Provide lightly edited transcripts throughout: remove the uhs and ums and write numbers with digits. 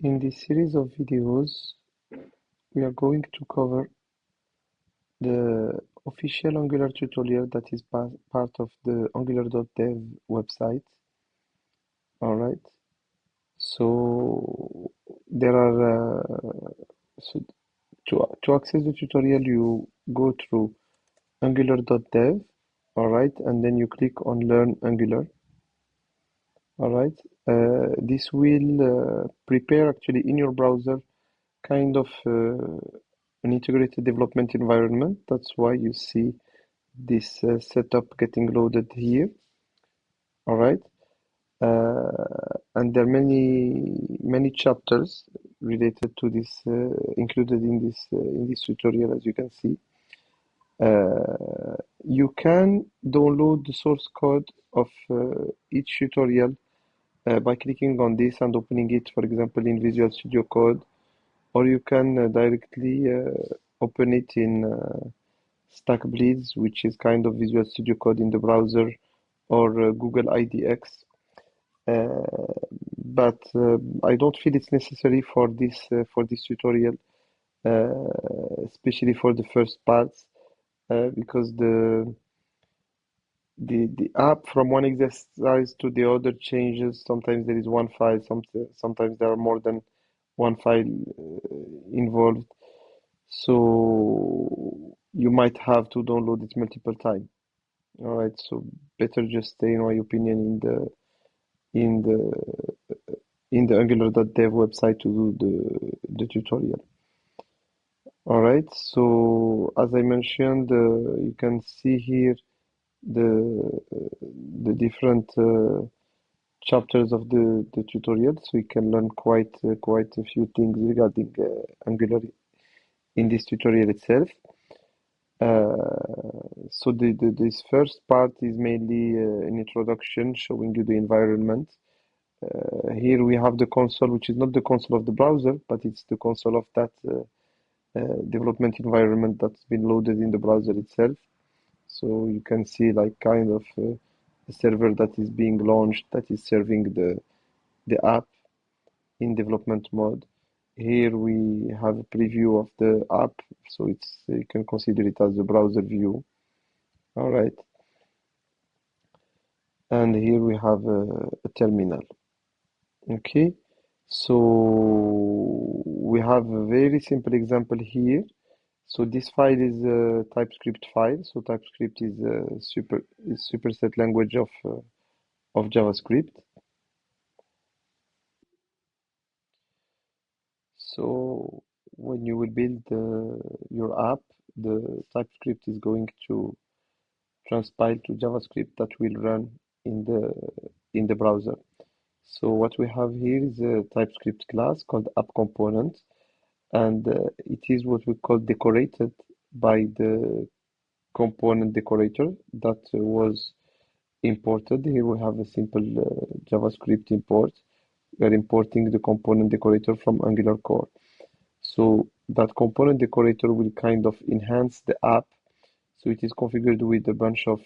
In this series of videos, we are going to cover the official Angular tutorial that is part of the angular.dev website. All right. So there are so to access the tutorial, you go through angular.dev. All right, and then you click on Learn Angular. All right. This will prepare actually in your browser kind of an integrated development environment. That's why you see this setup getting loaded here. All right. And there are many chapters related to this included in this tutorial, as you can see. You can download the source code of each tutorial by clicking on this and opening it, for example, in Visual Studio Code, or you can directly open it in StackBlitz, which is kind of Visual Studio Code in the browser, or Google IDX. But I don't feel it's necessary for this tutorial, especially for the first parts, because the app from one exercise to the other changes. Sometimes there is one file, sometimes there are more than one file involved. So you might have to download it multiple times. All right, so better just stay, in my opinion, in the in the Angular.dev website to do the tutorial. All right, so as I mentioned, you can see here the the different chapters of the tutorial, so you can learn quite a few things regarding Angular in this tutorial itself. So this first part is mainly an introduction showing you the environment. Here we have the console, which is not the console of the browser, but it's the console of that development environment that's been loaded in the browser itself. So you can see like kind of a server that is being launched that is serving the app in development mode. Here we have a preview of the app, so it's you can consider it as a browser view. All right, and here we have a terminal. Okay, so we have a very simple example here. So this file is a TypeScript file. So TypeScript is a superset language of JavaScript. So when you will build your app, the TypeScript is going to transpile to JavaScript that will run in the browser. So what we have here is a TypeScript class called app component, and it is what we call decorated by the component decorator that was imported. Here we have a simple JavaScript import. We are importing the component decorator from Angular core. So that component decorator will kind of enhance the app. So it is configured with a bunch of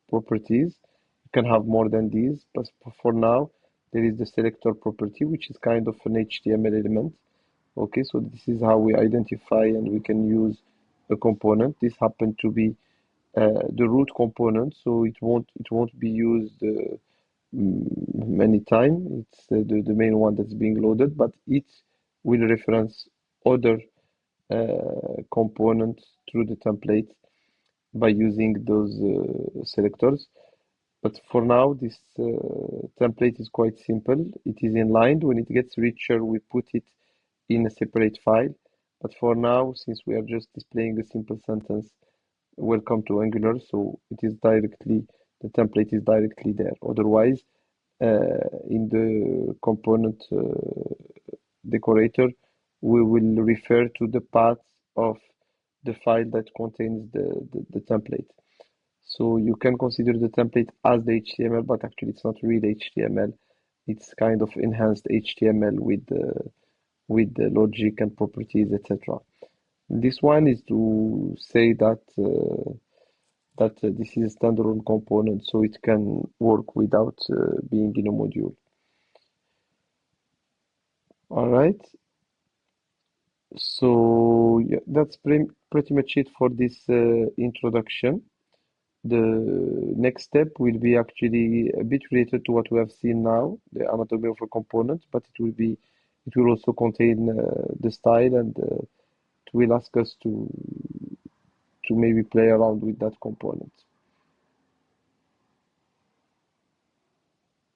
properties. You can have more than these, but for now, there is the selector property, which is kind of an HTML element. Okay, so this is how we identify and we can use a component. This happened to be the root component, so it won't be used many times. It's the main one that's being loaded, but it will reference other components through the template by using those selectors. But for now, this template is quite simple. It is inlined. When it gets richer, we put it in a separate file. But for now, since we are just displaying a simple sentence, welcome to Angular, so it is directly, the template is directly there. Otherwise, in the component decorator, we will refer to the path of the file that contains the template. So you can consider the template as the HTML, but actually it's not real HTML. It's kind of enhanced HTML with the logic and properties, etc. This one is to say that this is a standalone component, so it can work without being in a module. All right. So yeah, that's pretty much it for this introduction. The next step will be actually a bit related to what we have seen now, the anatomy of a component, but it will also contain the style, and it will ask us to maybe play around with that component.